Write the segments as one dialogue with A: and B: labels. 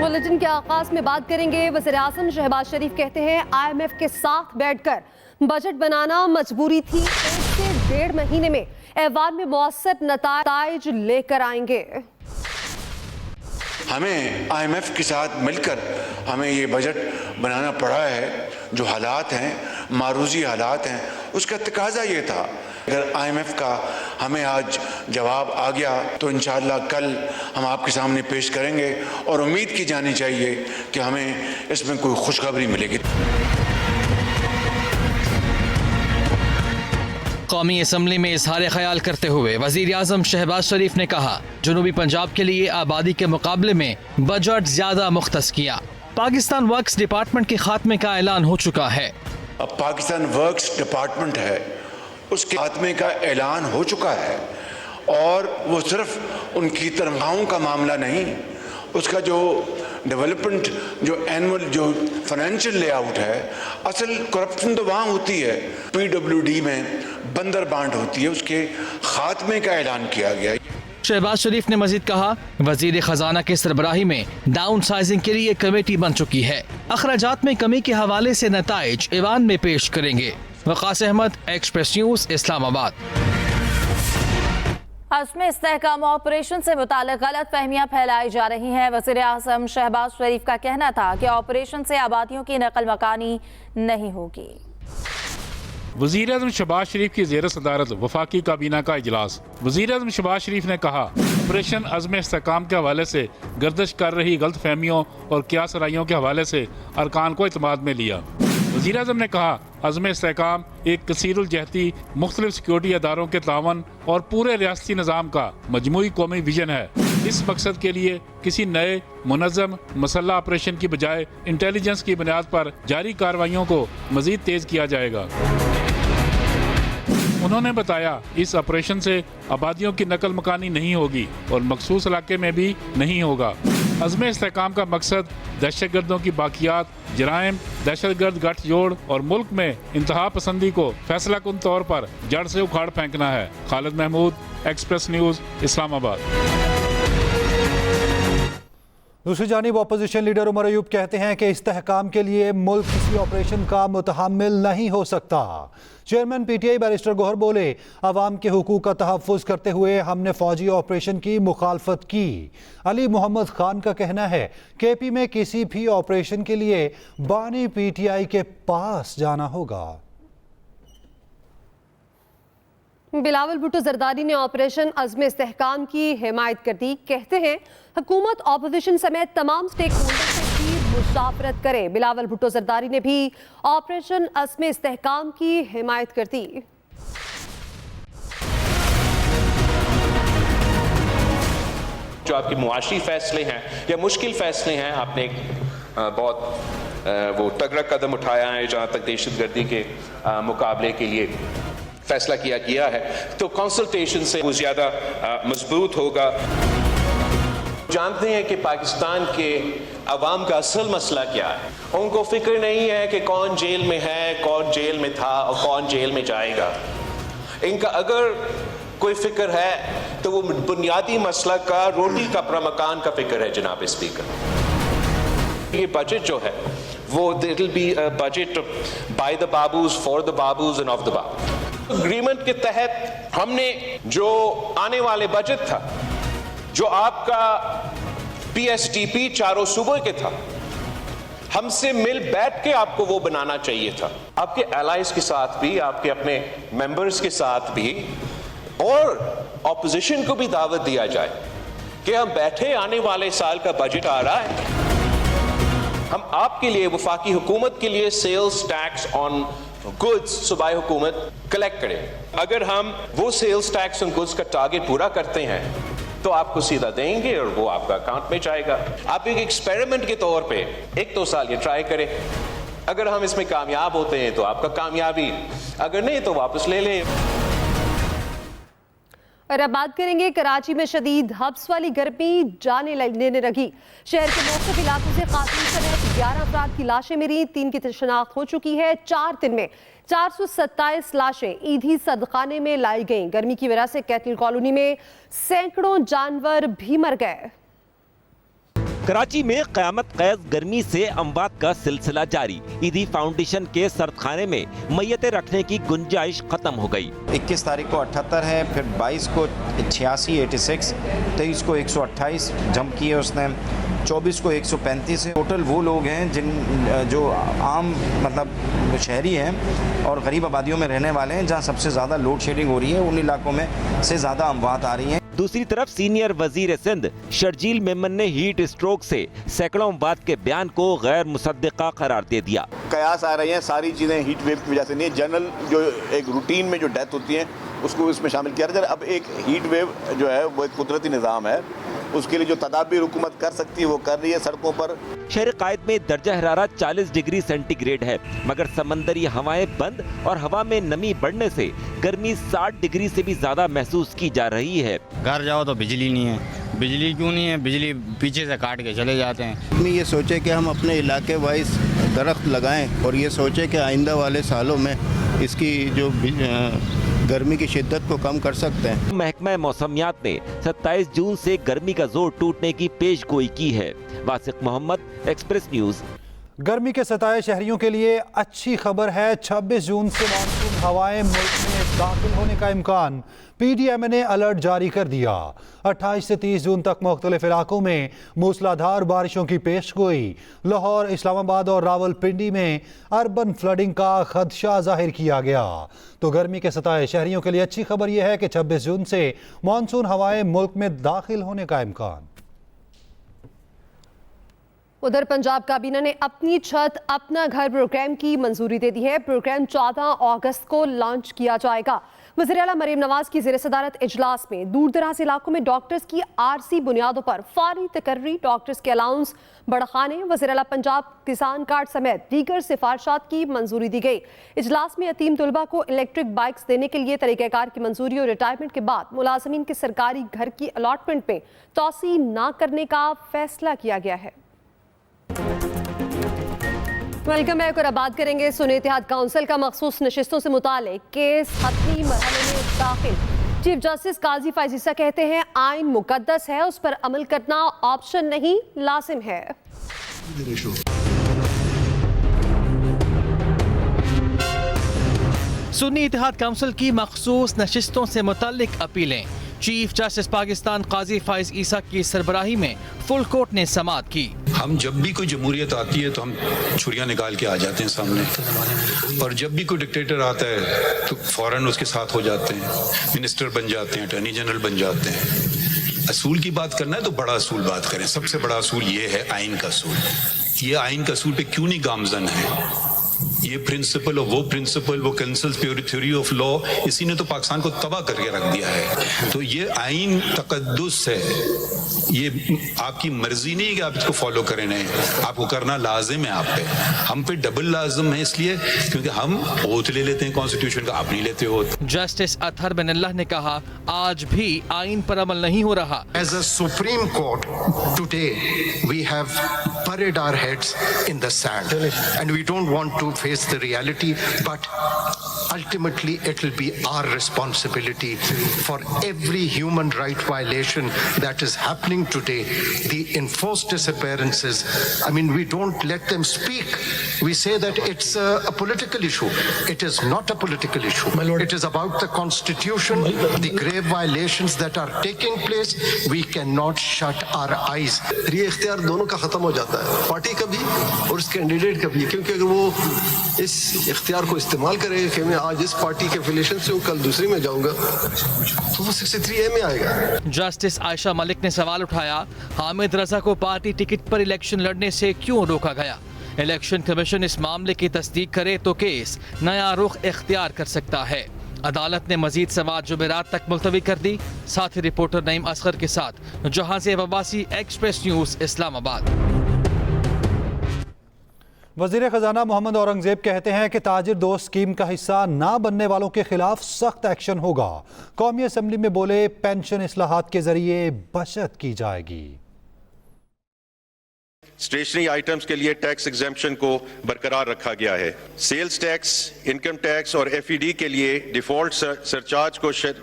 A: Bulletin के आगाज में बात करेंगे। वज़ीर-ए-आज़म शहबाज शरीफ कहते हैं IMF के साथ बैठकर बजट बनाना मजबूरी थी, 1 से 1.5 महीने में ऐवान में मौसर नताइज लेकर आएंगे।
B: हमें IMF के साथ मिलकर हमें ये बजट बनाना पड़ा है। जो हालात हैं, मारूजी हालात हैं, उसका तकाजा ये था। अगर IMF का हमें आज जवाब आ गया तो इंशाअल्लाह कल हम आपके सामने पेश करेंगे और उम्मीद की जानी चाहिए कि हमें इसमें कोई खुशखबरी मिलेगी।
C: कौमी असम्बली में इजहार ख्याल करते हुए वज़ीर-ए-आज़म शहबाज शरीफ ने कहा, जनूबी पंजाब के लिए आबादी के मुकाबले में बजट ज्यादा मुख्तस किया। पाकिस्तान वर्क्स डिपार्टमेंट के खात्मे का ऐलान हो चुका है।
B: अब पाकिस्तान वर्क्स डिपार्टमेंट है, उसके खात्मे का ऐलान हो चुका है और वो सिर्फ उनकी तनख्वाहों का मामला नहीं, उसका जो डेवलपमेंट, जो एनुअल, जो फाइनेंशियल लेआउट है, असल करप्शन तो वहाँ होती है, PWD में बंदर बांट होती है, उसके खात्मे का ऐलान किया गया है।
C: शहबाज शरीफ ने मजीद कहा, वजीर खजाना के सरबराही में डाउन साइजिंग के लिए कमेटी बन चुकी है। अखराजात में कमी के हवाले से नताइज ऐवान में पेश करेंगे। Waqas Ahmed, Express News, Islamabad.
D: Azm Istehkam operation से मुताल्लिक़ गलत फहमियाँ फैलाई जा रही हैं। वज़ीर-ए-आज़म शहबाज शरीफ का कहना था कि ऑपरेशन से आबादियों की नकल मकानी नहीं होगी।
E: वज़ीर-ए-आज़म शहबाज शरीफ की ज़ेर सदारत वफाकी काबीना का इजलास। वज़ीर-ए-आज़म शहबाज शरीफ ने कहा, ऑपरेशन अज़्म इस्तेहकाम के हवाले से गर्दिश कर रही गलत फहमियों और क़ियास राइयों के हवाले से अरकान को इत्माद में लिया। वज़ीर-ए-आज़म ने कहा, अज़्म इस्तेहकाम एक कसीरुल जहती मुख्तलिफ सिक्योरिटी अदारों के तावन और पूरे रियासती निज़ाम का मजमूई कौमी विजन है। इस मकसद के लिए किसी नए मुनज़्ज़म मसल्ला ऑपरेशन की बजाय इंटेलिजेंस की बुनियाद पर जारी कार्रवाइयों को मज़ीद तेज़ किया जाएगा। उन्होंने बताया, इस ऑपरेशन से आबादियों की नकल मकानी नहीं होगी और मखसूस इलाके में भी नहीं होगा। अज़्म इस्तेहकाम का मकसद दहशतगर्दों की बाकियात, जराइम, दहशतगर्द गठजोड़ और मुल्क में इंतहा पसंदी को फैसला कुन तौर पर जड़ से उखाड़ फेंकना है। Khalid Mahmood, Express News, Islamabad.
F: दूसरी जानिब अपोजिशन लीडर उमर अयूब कहते हैं कि इस्तेहकाम के लिए मुल्क किसी ऑपरेशन का मुतहम्मिल नहीं हो सकता। चेयरमैन PTI बैरिस्टर गौहर बोले, अवाम के हुकूक का तहफ़्फ़ुज़ करते हुए हमने फ़ौजी ऑपरेशन की मुखालफत की। अली मोहम्मद खान का कहना है, KP में किसी भी ऑपरेशन के लिए बानी PTI के पास जाना होगा।
A: बिलावल भुट्टो जरदारी ने ऑपरेशन अज़्म इस्तेहकाम की हिमायत कर दी। कहते हैं, हुकूमत ऑपोजिशन समेत तमाम स्टेक होल्डर से भी मुशावरत करे। बिलावल भुट्टो जरदारी ने भी ऑपरेशन अज़्म इस्तेहकाम की हिमायत कर दी।
G: जो आपके मुआशी फैसले हैं या मुश्किल फैसले हैं, आपने बहुत वो तगड़ा कदम उठाया है जहाँ तक दहशतगर्दी के मुकाबले के लिए फैसला किया गया है, तो कंसल्टेशन से वो ज़्यादा मजबूत होगा। जानते हैं कि पाकिस्तान के अवाम का असल मसला क्या है। उनको फिक्र नहीं है कि कौन जेल में है, कौन जेल में था और कौन जेल में जाएगा। इनका अगर कोई फिक्र है तो वो बुनियादी मसला का, रोटी कपड़ा मकान का फिक्र है। जनाब स्पीकर, ये बजट जो है वो it will be a budget by the babus, for the babus end of the babus. Agreement के तहत हमने जो आने वाले बजट था, जो आपका PSTP चारों सूबों के था, हमसे मिल बैठ के आपको वो बनाना चाहिए था। आपके एलाइज के साथ भी, आपके अपने मेंबर्स के साथ भी, और ऑपोजिशन को भी दावत दिया जाए कि हम बैठे, आने वाले साल का बजट आ रहा है, हम आपके लिए, वफाकी हुकूमत के लिए सेल्स टैक्स ऑन गुड्स सूबाई हुकूमत कलेक्ट करें। अगर हम वो सेल्स टैक्स ऑन गुड्स का टारगेट पूरा करते हैं तो आपको सीधा देंगे और वो आपका अकाउंट में जाएगा। आप एक एक्सपेरिमेंट के तौर पे 1-2 साल ये ट्राई करें। अगर हम इसमें कामयाब होते हैं तो आपका कामयाबी, अगर नहीं तो वापस ले लें।
A: और अब बात करेंगे कराची में शदीद हब्स वाली गर्मी जाने लेने लगी। शहर के मुख्तलिफ इलाकों से खातून समेत 11 अफराद की लाशें मिली, 3 की शनाख्त हो चुकी है। 4 दिन में 427 लाशें ईदी सदखाने में लाई गईं। गर्मी की वजह से कैटल कॉलोनी में सैकड़ों जानवर भी मर गए।
H: कराची में क़यामत क़ैद गर्मी से अमवात का सिलसिला जारी। ईदी फाउंडेशन के सर्दखाने में मैयतें रखने की गुंजाइश खत्म हो गई।
I: 21 तारीख को 78 है, फिर 22 को 86, 86, 23 को 128 जंप किए उसने, 24 को 135 है। टोटल वो लोग हैं जो आम मतलब शहरी हैं और गरीब आबादियों में रहने वाले हैं, जहाँ सबसे ज़्यादा लोड शेडिंग हो रही है, उन इलाकों में से ज़्यादा अमवात आ रही हैं।
H: दूसरी तरफ सीनियर वजीर सिंध शर्जील मेमन ने हीट स्ट्रोक से सैकड़ों अमवात के बयान को गैर मुसद्दिका करार दे दिया।
J: कयास आ रही हैं, सारी चीज़ें हीट वेव की वजह से नहीं, जनरल जो एक रूटीन में जो डेथ होती है उसको इसमें शामिल किया जाए। अब एक हीट वेव जो है वो एक कुदरती निज़ाम है, उसके लिए जो तदाबीर हुकूमत कर सकती है वो कर रही है सड़कों पर।
H: शहर कायद में दर्जा हरारत 40 डिग्री सेंटीग्रेड है, मगर समंदरी हवाएं बंद और हवा में नमी बढ़ने से गर्मी 60 डिग्री से भी ज्यादा महसूस की जा रही है।
K: घर जाओ तो बिजली नहीं है। बिजली क्यों नहीं है? बिजली पीछे से काट के चले जाते हैं।
L: आदमी ये सोचे कि हम अपने इलाके वाइज दरख्त लगाएं और ये सोचे कि आइंदा वाले सालों में इसकी जो गर्मी की शिद्दत को कम कर सकते हैं।
H: महकमा मौसमियात ने 27 जून से गर्मी का जोर टूटने की पेशगोई की है। वासिक मोहम्मद, एक्सप्रेस न्यूज।
F: गर्मी के सताए शहरियों के लिए अच्छी खबर है। 26 जून से मानसून हवाएं मुल्क में दाखिल होने का इम्कान। PDMA ने अलर्ट जारी कर दिया। 28 से 30 जून तक मुख्तलिफ इलाकों में मूसलाधार बारिशों की पेशगोई। लाहौर, इस्लामाबाद और रावलपिंडी में अर्बन फ्लडिंग का खदशा जाहिर किया गया। तो गर्मी के सताए शहरियों के लिए अच्छी खबर यह है कि 26 जून से मानसून हवाएं मुल्क में दाखिल होने का इम्कान।
A: उधर पंजाब काबीना ने अपनी छत अपना घर प्रोग्राम की मंजूरी दे दी है। प्रोग्राम 14 अगस्त को लॉन्च किया जाएगा। वज़ीर आला मरीम नवाज की ज़ेर सदारत इजलास में दूर दराज इलाकों में डॉक्टर्स की आरसी बुनियादों पर फौरी तकर्री, डॉक्टर्स के अलाउंस बढ़ाने, वज़ीर आला पंजाब किसान कार्ड समेत दीगर सिफारिशात की मंजूरी दी गई। इजलास में यतीम तलबा को इलेक्ट्रिक बाइक्स देने के लिए तरीक़ाकार की मंजूरी और रिटायरमेंट के बाद मुलाजमीन के सरकारी घर की अलॉटमेंट में तोसी न करने का फैसला किया गया है। Welcome back. और अब बात करेंगे सुन्नी इत्तेहाद काउंसिल का मखसूस नशिस्तों से मुतालिक केस हतमी मरहले में दाखिल। चीफ जस्टिस काजी फैज़ ईसा कहते हैं आइन मुकद्दस है, उस पर अमल करना ऑप्शन नहीं लाजिम है।
C: सुन्नी इत्तेहाद काउंसिल की मखसूस नशिस्तों से मुतालिक अपीलें। चीफ जस्टिस पाकिस्तान काजी फैज़ ईसा की सरबराही में फुल कोर्ट ने समाअत की।
M: हम जब भी कोई जमहूरियत आती है तो हम छुरियां निकाल के आ जाते हैं सामने, और जब भी कोई डिक्टेटर आता है तो फौरन उसके साथ हो जाते हैं, मिनिस्टर बन जाते हैं, अटॉर्नी जनरल बन जाते हैं। असूल की बात करना है तो बड़ा असूल बात करें। सबसे बड़ा असूल ये है आइन का असूल। ये आइन का असूल पे क्यों नहीं गामजन है? ये प्रिंसिपल और वो प्रिंसिपल, वो कैंसल्स थ्योरी ऑफ लॉ, इसी ने तो पाकिस्तान को तबाह करके रख दिया है। तो ये आइन तकद्दुस है, ये आपकी मर्जी नहीं है कि आप इसको फॉलो करें, नहीं, आपको करना लाजिम है। आप पे, हम पे डबल लाजिम है, इसलिए क्योंकि हम ओथ ले लेते हैं कॉन्स्टिट्यूशन का, आप नहीं लेते हो।
C: जस्टिस अतहर बिन अल्लाह ने कहा आज भी आइन पर अमल नहीं हो रहा।
N: As a Supreme Court today we have buried our heads in the sand and we don't want to face the reality, but ultimately it will be our responsibility for every human right violation that is happening today. The enforced disappearances, I mean, we don't let them speak. We say that it's a political issue. It is not a political issue. It is about the constitution, the grave violations that are taking place. We cannot shut our eyes.
O: ये इख्तियार दोनों का खत्म हो जाता है, party का भी और इस कैंडिडेट का भी, क्योंकि अगर वो इस इख्तियार को इस्तेमाल करेगा कि मैं आज इस पार्टी के एफिलिएशन से हूं, कल दूसरी में जाऊंगा, तो वो 63A में आएगा।
C: जस्टिस आयशा मलिक ने सवाल उठाया हामिद रजा को पार्टी टिकट पर इलेक्शन लड़ने से क्यों रोका गया। इलेक्शन कमीशन इस मामले की तस्दीक करे तो केस नया रुख इख्तियार कर सकता है। अदालत ने मजीद समाअत जुमेरात तक मुलतवी कर दी। साथी रिपोर्टर नईम असगर के साथ जहांज़े वबासी, एक्सप्रेस न्यूज, इस्लामाबाद।
F: वज़ीर ख़ज़ाना मोहम्मद औरंगज़ेब कहते हैं कि ताजिर दोस्त स्कीम का हिस्सा ना बनने वालों के खिलाफ सख्त एक्शन होगा। कौमी असम्बली में बोले पेंशन इस्लाहात के जरिए बचत की जाएगी।
G: स्टेशनरी आइटम्स के लिए टैक्स एग्जेम्पशन को बरकरार रखा गया है। सेल्स टैक्स, इनकम टैक्स और FED के लिए डिफॉल्ट सरचार्ज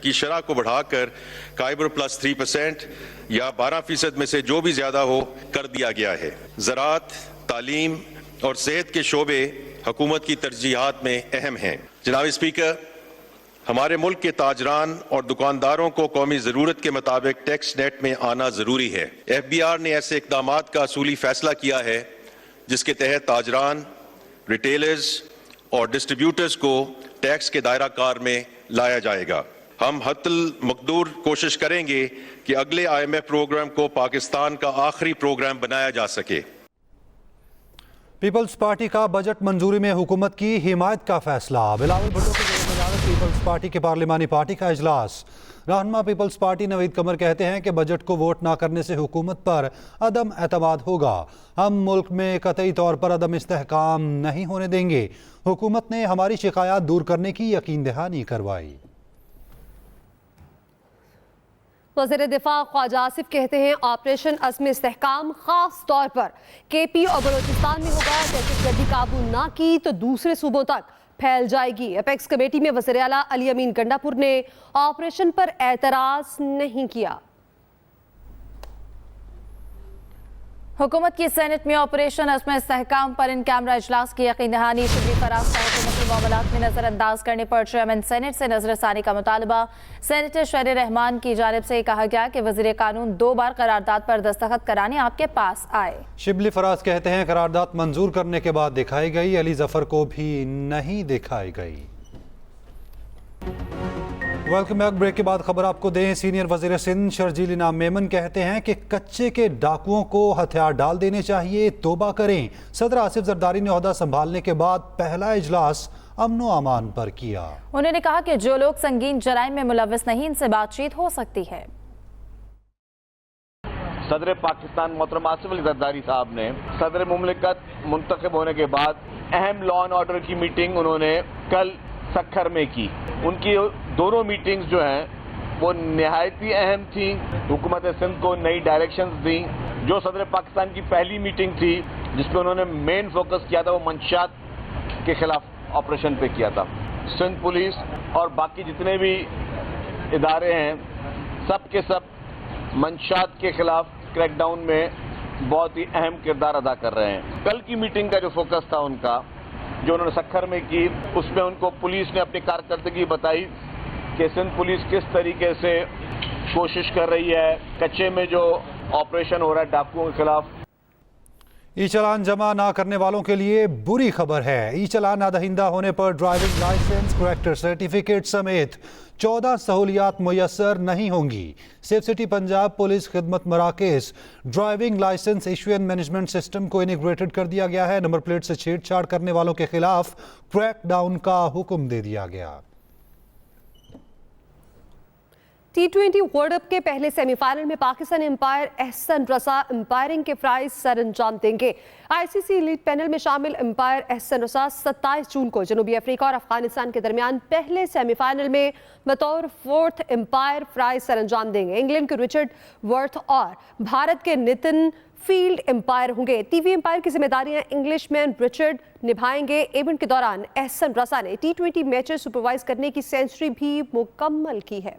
G: की शरह को बढ़ाकर काइबर प्लस 3% या 12% में से जो भी ज्यादा हो कर दिया गया है। ज़राअत, तालीम और सेहत के शोबे हुकूमत की तरजीहात में अहम हैं। जनाब स्पीकर, हमारे मुल्क के ताजरान और दुकानदारों को कौमी ज़रूरत के मुताबिक टैक्स नेट में आना ज़रूरी है। FBR ने ऐसे इक़दामात का असूली फैसला किया है जिसके तहत ताजरान, रिटेलर्स और डिस्ट्रीब्यूटर्स को टैक्स के दायरा कार में लाया जाएगा। हम हद्दुल मक़दूर कोशिश करेंगे कि अगले IMF प्रोग्राम को पाकिस्तान का आखिरी प्रोग्राम बनाया जा सके।
F: पीपल्स पार्टी का बजट मंजूरी में हुकूमत की हिमायत का फैसला। बिलावल भुट्टो की ज़ेर-ए-क़यादत पीपल्स पार्टी की पार्लिमानी पार्टी का इजलास। रहनुमा पीपल्स पार्टी नवीद कमर कहते हैं कि बजट को वोट ना करने से हुकूमत पर अदम एतमाद होगा। हम मुल्क में कतई तौर पर अदम इस्तेहकाम नहीं होने देंगे। हुकूमत ने हमारी शिकायत दूर करने की यकीन दहानी करवाई।
A: वज़ीर दिफा ख्वाजा आसिफ कहते हैं ऑपरेशन अज़्म इस्तेहकाम खास तौर पर KP और बलोचिस्तान में होगा। दहशतगर्दी काबू ना की तो दूसरे सूबों तक फैल जाएगी। अपेक्स कमेटी में वज़ीर आला अली अमीन गंडापुर ने ऑपरेशन पर एतराज़ नहीं किया।
D: हुकूमत की सेनेट में ऑपरेशन अज़्म इस्तेहकाम पर इन कैमरा इजलास की यकीन दहानी। शिबली फराज का हुकूमती मामलात में नज़रअंदाज करने पर चेयरमैन सेनेट से नजरसानी का मुतालबा। सेनेटर शहर रहमान की जानिब से कहा गया कि वज़ीर कानून 2 बार करारदाद पर दस्तखत कराने आपके पास आए।
F: शिबली फराज कहते हैं करारदाद मंजूर करने के बाद दिखाई गई, अली जफर को भी नहीं दिखाई गई। Welcome back. ब्रेक के बाद खबर आपको दें। सीनियर वजीर सिंध शर्जील इनाम मेमन कहते हैं कि कच्चे के डाकुओं को हथियार डाल देने चाहिए, तौबा करें। सदर आसिफ जरदारी ने ओहदा संभालने के बाद पहला इजलास अमनो अमान पर किया।
D: उन्होंने कहा कि जो लोग संगीन जराइम में मुलव्वस नहीं, इनसे बातचीत हो सकती है।
J: सदर पाकिस्तान मोहतरम आसिफ अली जरदारी साहब ने सदर मुमलिकत मुंतखब होने के बाद अहम लॉ एंड ऑर्डर की मीटिंग उन्होंने कल सक्खर में की। उनकी दोनों मीटिंग्स जो हैं वो नहायत ही अहम थी। हुकूमत सिंध को नई डायरेक्शंस दी। जो सदर पाकिस्तान की पहली मीटिंग थी जिसपे उन्होंने मेन फोकस किया था वो मंशात के खिलाफ ऑपरेशन पे किया था। सिंध पुलिस और बाकी जितने भी इदारे हैं सब के सब मंशात के खिलाफ क्रैकडाउन में बहुत ही अहम किरदार अदा कर रहे हैं। कल की मीटिंग का जो फोकस था उनका, जो उन्होंने सक्खर में की, उसमें उनको पुलिस ने अपनी कारकर्दगी बताई कि सिंध पुलिस किस तरीके से कोशिश कर रही है। कच्चे में जो ऑपरेशन हो रहा है डाकुओं के खिलाफ।
F: ई चालान जमा ना करने वालों के लिए बुरी खबर है। ई चालान नादहिंदा होने पर ड्राइविंग लाइसेंस, करैक्टर सर्टिफिकेट समेत 14 सहूलियात मुयस्सर नहीं होंगी। सेफ सिटी पंजाब पुलिस खिदमत मराकज़ driving licence issue and management system को इनिग्रेटेड कर दिया गया है। नंबर प्लेट से छेड़छाड़ करने वालों के खिलाफ क्रैकडाउन का हुक्म दे दिया गया।
A: T20 वर्ल्ड कप के पहले सेमीफाइनल में पाकिस्तान एम्पायर एहसन रसा एम्पायरिंग के फ्राइज सर अंजाम देंगे। ICC लीड पैनल में शामिल एम्पायर एहसन रसा 27 जून को जनूबी अफ्रीका और अफगानिस्तान के दरमियान पहले सेमीफाइनल में बतौर 4th एम्पायर फ्राइज सर अंजाम देंगे। इंग्लैंड के रिचर्ड वर्थ और भारत के नितिन फील्ड एम्पायर होंगे। टीवी एम्पायर की जिम्मेदारियां इंग्लिशमैन रिचर्ड निभाएंगे। इवेंट के दौरान एहसन रसा ने T20 मैचेस सुपरवाइज करने की सेंचुरी भी मुकम्मल की है।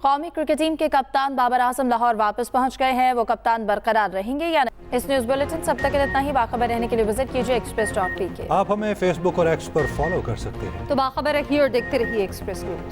A: कौमी क्रिकेट टीम के कप्तान बाबर आजम लाहौर वापस पहुंच गए हैं। वो कप्तान बरकरार रहेंगे या नहीं? इस न्यूज़ बुलेटिन सब तक इतना ही। बाखबर रहने के लिए विजिट कीजिए express.pk।
F: आप हमें फेसबुक और एक्स पर फॉलो कर सकते हैं।
A: तो बाखबर रहिए और देखते रहिए एक्सप्रेस न्यूज़।